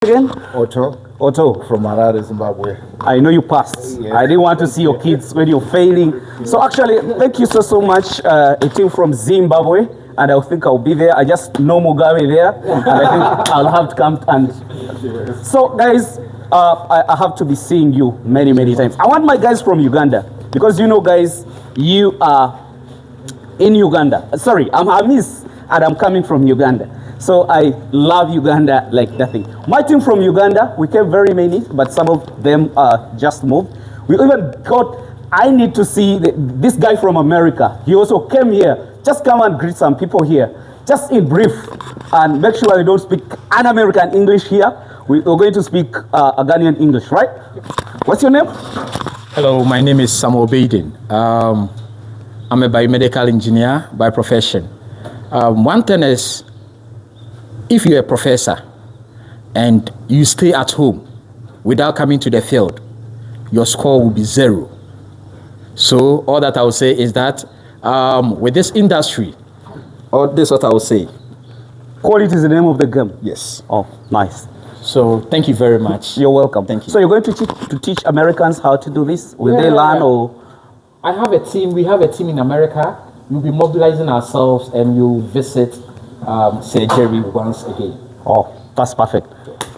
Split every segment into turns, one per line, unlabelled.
Again?
Otto from Harare, Zimbabwe.
I know you passed.
Yes.
I didn't want to see your kids when you're failing. So actually, thank you so much. A team from Zimbabwe, and I think I'll be there. I just know Mugabe there, and I think I'll have to come and. So guys, I have to be seeing you many times. I want my guys from Uganda, because you know, guys, you are in Uganda. Sorry, I'm hamiisi, and I'm coming from Uganda. So I love Uganda like nothing. My team from Uganda, we came very many, but some of them just moved. We even got, I need to see this guy from America. He also came here. Just come and greet some people here. Just in brief, and make sure we don't speak an American English here. We're going to speak a Ghanaian English, right? What's your name?
Hello, my name is Samuel Baden. I'm a biomedical engineer by profession. One thing is, if you're a professor and you stay at home without coming to the field, your score will be 0. So all that I will say is that with this industry, or this is what I will say.
Quality is the name of the game.
Yes.
Oh, nice.
So thank you very much.
You're welcome.
Thank you.
So you're going to teach Americans how to do this? Will they learn or?
I have a team. We have a team in America. We'll be mobilizing ourselves and we'll visit surgery once again.
Oh, that's perfect.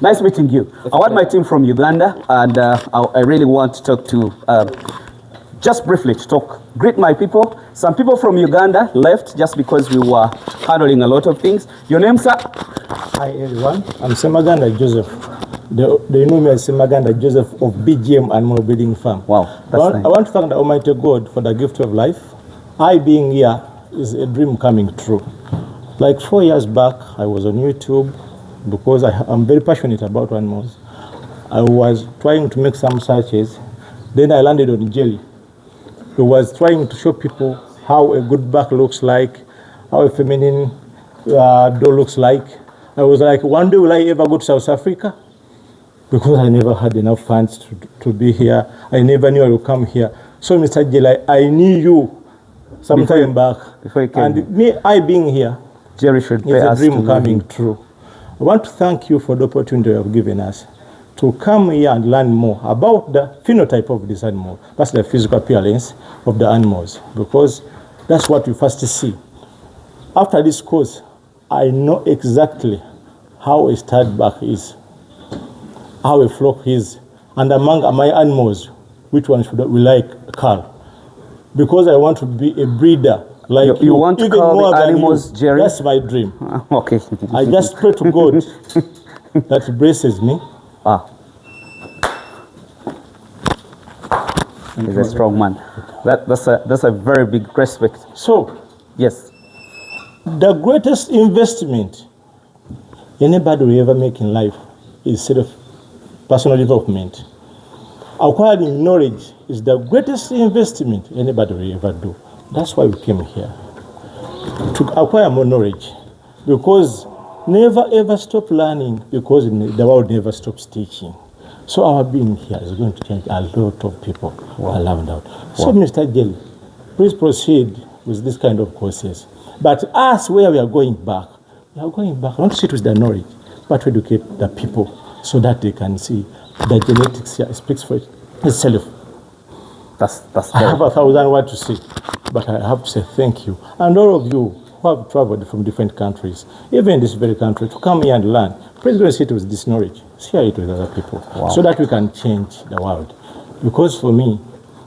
Nice meeting you. I want my team from Uganda, and I really want to talk to, just briefly to talk, greet my people. Some people from Uganda left just because we were handling a lot of things. Your name, sir?
Hi everyone, I'm Semaganda Joseph. They know me as Semaganda Joseph of BGM Animal Breeding Farm.
Wow, that's nice.
I want to thank the Almighty God for the gift of life. I being here is a dream coming true. Like 4 years back, I was on YouTube because I'm very passionate about animals. I was trying to make some searches. Then I landed on jelly. I was trying to show people how a good back looks like, how a feminine doe looks like. I was like, one day will I ever go to South Africa? Because I never had enough funds to be here. I never knew I would come here. So Mr. Jelly, I knew you sometime back.
Before you came.
And I being here,
Jerry should pay
it's a
us
dream
to
coming true. I want to thank you for the opportunity you have given us to come here and learn more about the phenotype of this animal. That's the physical appearance of the animals, because that's what we first see. After this course, I know exactly how a stud back is, how a flock is, and among my animals, which one will I cull? Because I want to be a breeder. Like
you want to call the animals, Jerry?
That's my dream.
Okay.
I just pray to God that blesses me.
He's a strong man. That's a very big respect.
So,
yes.
The greatest investment anybody will ever make in life is personal development. Acquiring knowledge is the greatest investment anybody will ever do. That's why we came here, to acquire more knowledge, because never ever stop learning, because the world never stops teaching. So our being here is going to change a lot of people around out. So Mr. Jelly, please proceed with this kind of courses. But us, where we are going back not to sit with the knowledge, but to educate the people so that they can see the genetics here speaks for itself.
That's
I have 1,000 words to say, but I have to say thank you. And all of you who have traveled from different countries, even in this very country, to come here and learn. Please go and sit with this knowledge, share it with other people, so that we can change the world. Because for me,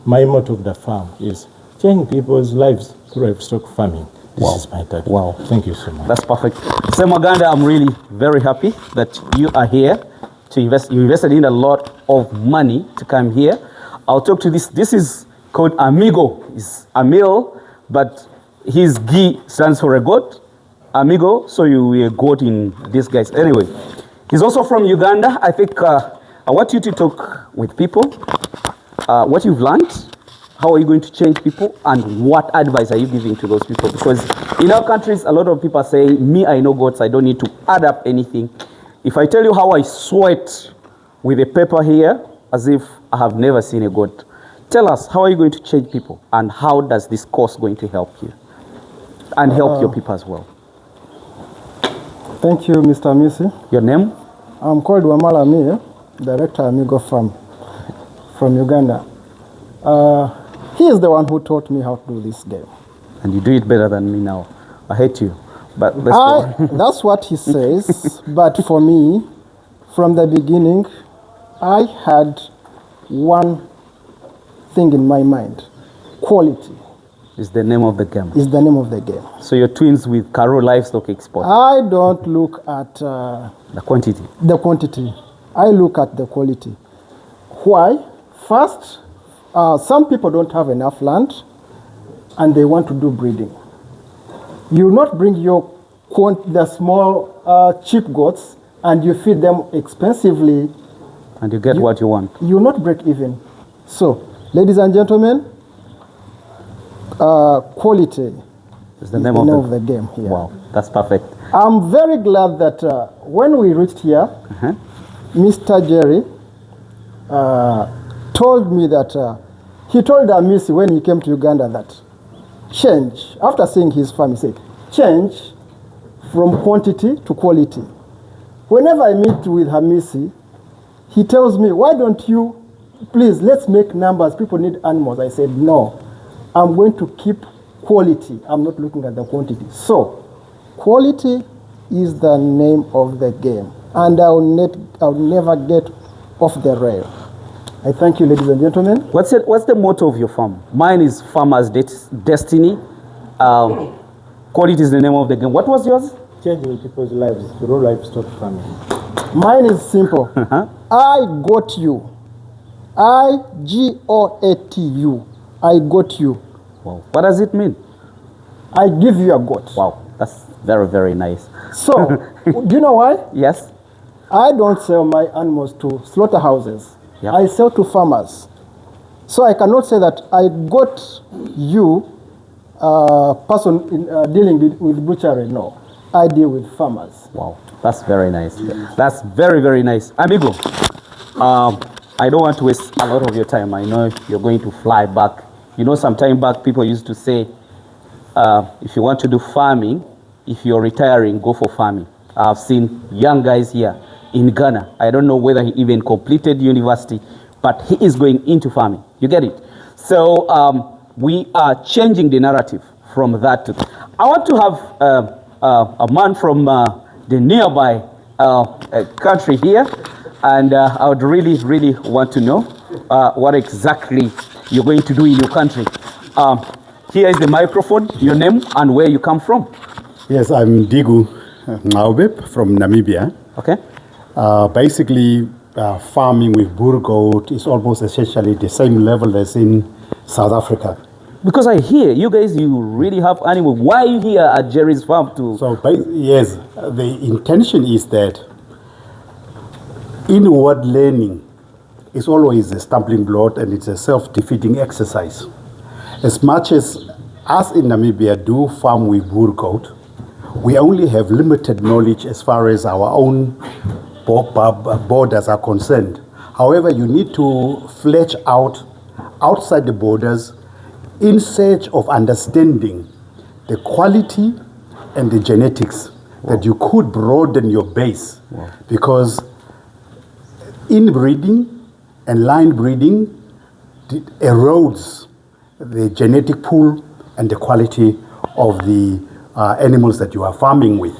my motto of the farm is change people's lives through livestock farming. This is my target.
Wow.
Thank you so much.
That's perfect. Semaganda, I'm really very happy that you are here to invest. You invested in a lot of money to come here. I'll talk to this. This is called Amigo. It's a male, but his G stands for a goat. Amigo, so you will a goat in these guys. Anyway, he's also from Uganda. I think I want you to talk with people, what you've learned, how are you going to change people, and what advice are you giving to those people? Because in our countries, a lot of people are saying, me, I know goats, I don't need to add up anything. If I tell you how I sweat with a paper here, as if I have never seen a goat, tell us, how are you going to change people, and how does this course going to help you and help your people as well?
Thank you, Mr. Hamiisi.
Your name?
I'm called Wamala Amir, Director Amigo Farm from Uganda. He is the one who taught me how to do this game.
And you do it better than me now. I hate you. But let's go.
That's what he says. But for me, from the beginning, I had one thing in my mind. Quality
Is the name of the game.
is the name of the game.
So you're twins with Karo Livestock Export.
I don't look at
The quantity.
the quantity. I look at the quality. Why? First, some people don't have enough land and they want to do breeding. You not bring the small cheap goats and you feed them expensively,
And you get what you want.
you not break even. So, ladies and gentlemen, quality
Is the name of
the game here.
Wow, that's perfect.
I'm very glad that when we reached here, Mr. Jerry told me that he told hamiisi when he came to Uganda that change, after seeing his farm, he said, change from quantity to quality. Whenever I meet with hamiisi, he tells me, why don't you, please, let's make numbers, people need animals. I said, no, I'm going to keep quality. I'm not looking at the quantity. So, quality is the name of the game. And I'll never get off the rail. I thank you, ladies and gentlemen.
What's the motto of your farm? Mine is Farmer's Destiny. Quality is the name of the game. What was yours?
Changing people's lives through livestock farming.
Mine is simple. I got you. I-G-O-A-T-U. I got you.
Wow. What does it mean?
I give you a goat.
Wow, that's very, very nice.
So, do you know why?
Yes?
I don't sell my animals to slaughterhouses.
Yep.
I sell to farmers. So I cannot say that I got you, person dealing with butchery. No, I deal with farmers.
Wow, that's very nice. That's very, very nice. Amigo, I don't want to waste a lot of your time. I know you're going to fly back. You know, some time back, people used to say, if you want to do farming, if you're retiring, go for farming. I've seen young guys here in Ghana. I don't know whether he even completed university, but he is going into farming. You get it? So we are changing the narrative from that to... I want to have a man from the nearby country here, and I would really, really want to know what exactly you're going to do in your country. Here is the microphone, your name, and where you come from.
Yes, I'm Digu Ngaube from Namibia.
Okay.
Basically, farming with bull goat is almost essentially the same level as in South Africa.
Because I hear you guys, you really have animals. Why are you here at Jerry's farm too?
So, yes, the intention is that inward learning is always a stumbling block and it's a self-defeating exercise. As much as us in Namibia do farm with bull goat, we only have limited knowledge as far as our own borders are concerned. However, you need to fletch out outside the borders in search of understanding the quality and the genetics that you could broaden your base. Because inbreeding and line breeding erodes the genetic pool and the quality of the animals that you are farming with.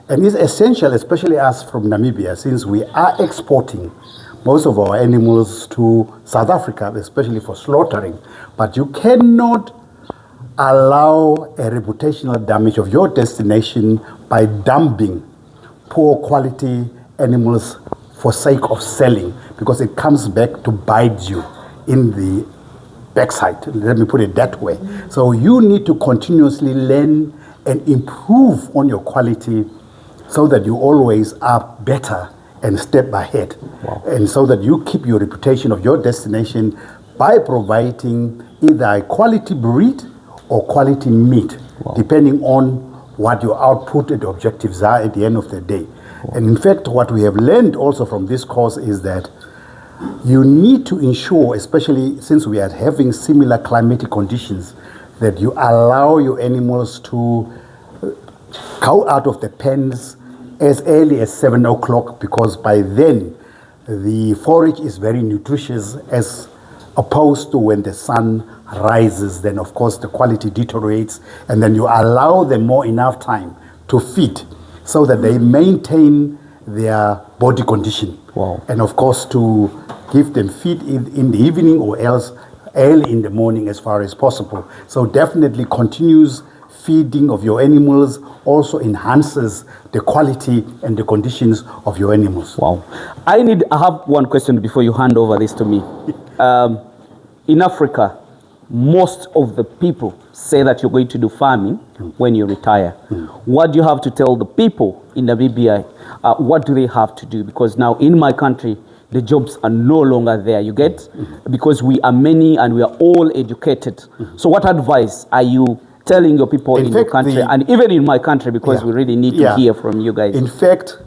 And it's essential, especially us from Namibia, since we are exporting most of our animals to South Africa, especially for slaughtering. But you cannot allow a reputational damage of your destination by dumping poor quality animals for sake of selling, because it comes back to bite you in the backside. Let me put it that way. So you need to continuously learn and improve on your quality so that you always are better and step ahead. And so that you keep your reputation of your destination by providing either a quality breed or quality meat, depending on what your output and objectives are at the end of the day. And in fact, what we have learned also from this course is that you need to ensure, especially since we are having similar climatic conditions, that you allow your animals to go out of the pens as early as 7 o'clock, because by then the forage is very nutritious, as opposed to when the sun rises. Then of course the quality deteriorates, and then you allow them more enough time to feed so that they maintain their body condition.
Wow.
And of course to give them feed in the evening or else early in the morning as far as possible. So definitely continuous feeding of your animals also enhances the quality and the conditions of your animals.
Wow. I have one question before you hand over this to me. In Africa, most of the people say that you're going to do farming when you retire. What do you have to tell the people in Namibia? What do they have to do? Because now in my country, the jobs are no longer there. You get? Because we are many and we are all educated. So what advice are you telling your people in your country and even in my country, because we really need to hear from you guys?
In fact,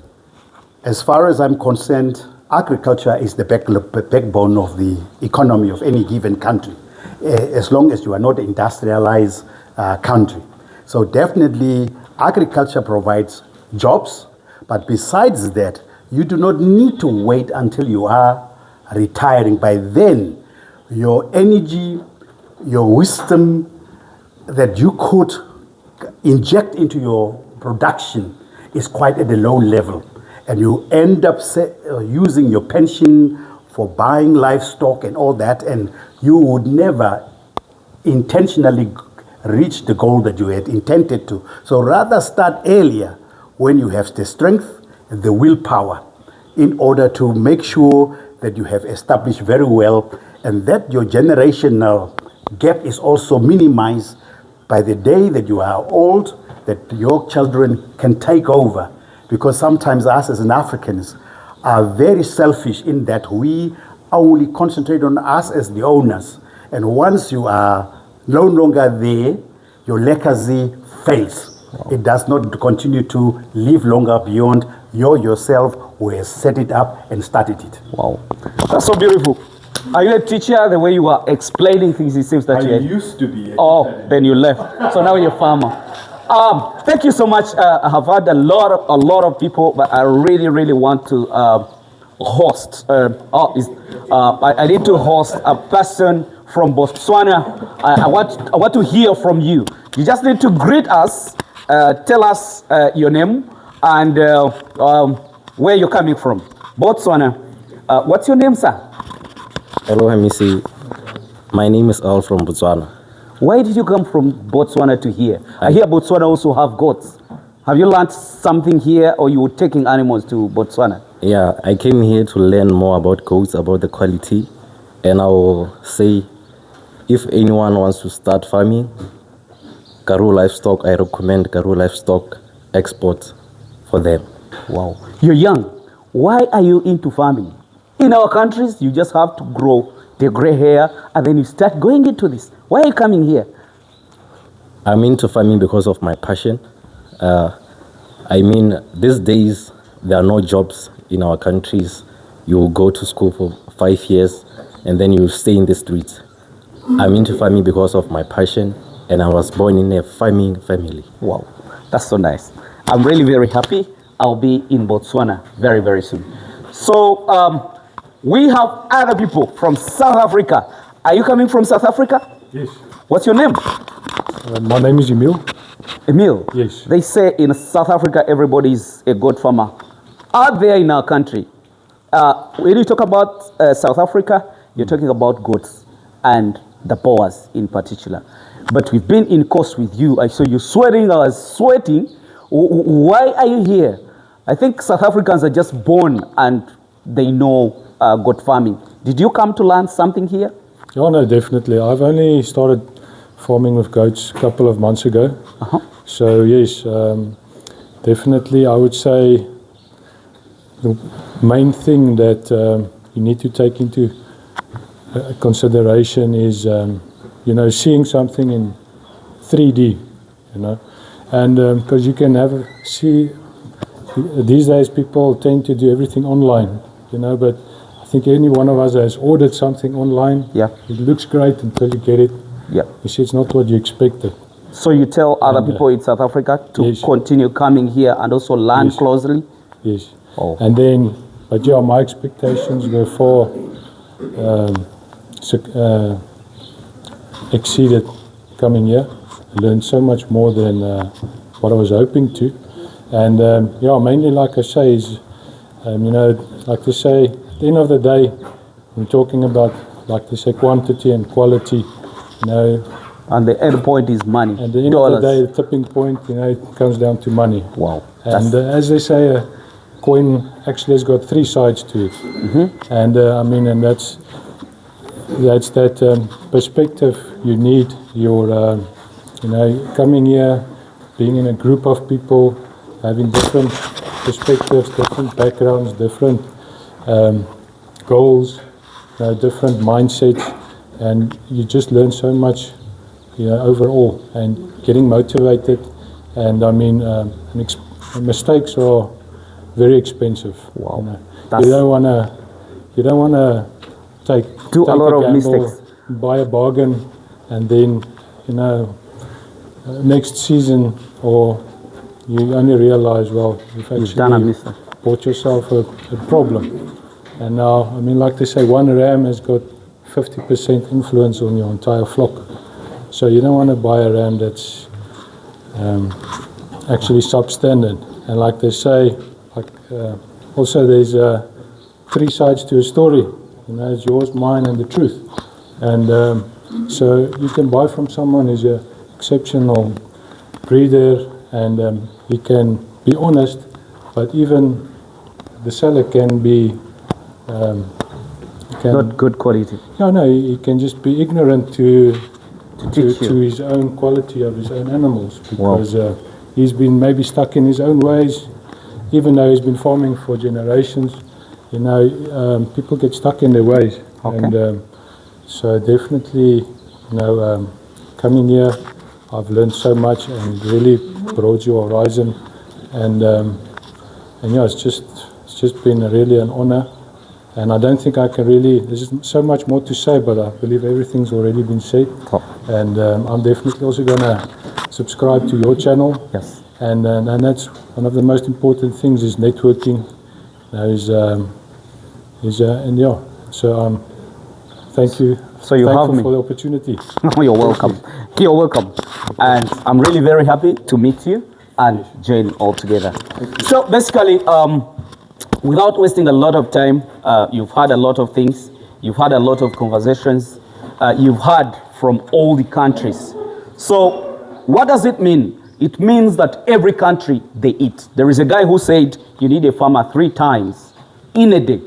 as far as I'm concerned, agriculture is the backbone of the economy of any given country, as long as you are not an industrialized country. So definitely agriculture provides jobs, but besides that, you do not need to wait until you are retiring. By then, your energy, your wisdom that you could inject into your production is quite at a low level. And you end up using your pension for buying livestock and all that, and you would never intentionally reach the goal that you had intended to. So rather start earlier when you have the strength, the willpower, in order to make sure that you have established very well and that your generational gap is also minimized by the day that you are old, that your children can take over. Because sometimes us as Africans are very selfish in that we only concentrate on us as the owners. And once you are no longer there, your legacy fails. Wow. It does not continue to live longer beyond yourself who has set it up and started it.
Wow, that's so beautiful. Are you a teacher? The way you are explaining things, it seems that
I used to be.
Then you left. So now you're a farmer. Thank you so much. I have had a lot of people, but I really want to host. I need to host a person from Botswana. I want to hear from you. You just need to greet us, tell us your name and where you're coming from. Botswana. What's your name, sir?
Hello, hamiisi. My name is Al from Botswana.
Why did you come from Botswana to here? I hear Botswana also have goats. Have you learned something here, or you were taking animals to Botswana?
Yeah, I came here to learn more about goats, about the quality, and I will say, if anyone wants to start farming, Karoo Livestock, I recommend Karoo Livestock export for them.
Wow. You're young. Why are you into farming? In our countries, you just have to grow the gray hair and then you start going into this. Why are you coming here?
I'm into farming because of my passion. These days, there are no jobs in our countries. You go to school for 5 years and then you stay in the streets. I'm into farming because of my passion, and I was born in a farming family.
Wow, that's so nice. I'm really very happy. I'll be in Botswana very soon. So we have other people from South Africa. Are you coming from South Africa?
Yes.
What's your name?
My name is Emil.
Emil?
Yes.
They say in South Africa, everybody is a goat farmer. Out there in our country, when you talk about South Africa, you're talking about goats and the Boers in particular. But we've been in course with you. I saw you sweating, I was sweating. Why are you here? I think South Africans are just born and they know goat farming. Did you come to learn something here?
Oh, no, definitely. I've only started farming with goats a couple of months ago. So yes, definitely I would say the main thing that you need to take into consideration is seeing something in 3D, and because you can see these days people tend to do everything online, but I think any one of us has ordered something online.
Yeah.
It looks great until you get it.
Yeah.
You see, it's not what you expected.
So you tell other
And,
people in South Africa to
yes.
continue coming here and also learn
Yes.
closely?
Yes.
Oh.
And then, but yeah, my expectations were far exceeded coming here. I learned so much more than what I was hoping to. And yeah, mainly like I say is, you know, like to say, at the end of the day, I'm talking about, like to say, quantity and quality, you know.
And the end point is money.
At the end of the day, the tipping point, you know, it comes down to money.
Wow.
And as they say, a coin actually has got three sides to it. And I mean, and that's that perspective you need. Your, you know, coming here, being in a group of people, having different perspectives, different backgrounds, different goals, you know, different mindsets, and you just learn so much, you know, overall, and getting motivated. And I mean, mistakes are very expensive.
Wow.
You know. You don't wanna take
Do a lot of
gamble,
mistakes.
buy a bargain, and then, you know, next season, or you only realize, well, you've
You've done a
actually
mistake.
bought yourself a problem. And now, I mean, like they say, one ram has got 50% influence on your entire flock. So you don't want to buy a ram that's actually substandard. And like they say, like, also there's three sides to a story. You know, it's yours, mine, and the truth. And so you can buy from someone who's an exceptional breeder, and he can be honest, but even the seller can be
Not good quality.
no, he can just be ignorant to
teach you.
his own quality of his own animals, because he's been maybe stuck in his own ways, even though he's been farming for generations. You know, people get stuck in their ways.
Okay.
And so definitely, you know, coming here, I've learned so much and really broadened your horizon. And yeah, it's just been really an honor. And I don't think I can really, there's so much more to say, but I believe everything's already been said.
Top.
And I'm definitely also going to subscribe to your channel.
Yes.
And that's one of the most important things, is networking. And yeah, so thank you.
So you
Thankful
have me.
for the opportunity.
You're welcome. You're welcome. And I'm really very happy to meet you and Jane all together. So basically, without wasting a lot of time, you've had a lot of things. You've had a lot of conversations. You've heard from all the countries. So what does it mean? It means that every country, they eat. There is a guy who said you need a farmer 3 times in a day.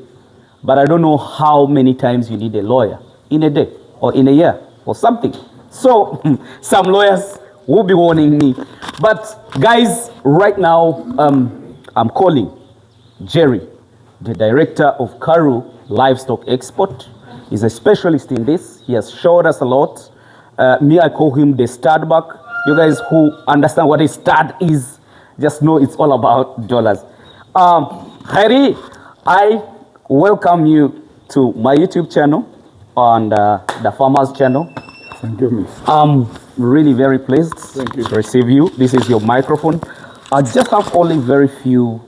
But I don't know how many times you need a lawyer in a day or in a year or something. So some lawyers will be warning me. But guys, right now, I'm calling Jerry, the director of Karoo Livestock Export. He's a specialist in this. He has showed us a lot. Me, I call him the stud buck. You guys who understand what a stud is, just know it's all about dollars. Harry, I welcome you to my YouTube channel on the Farmers channel.
Thank you, miss.
I'm really very pleased to receive you. This is your microphone. I just have only very few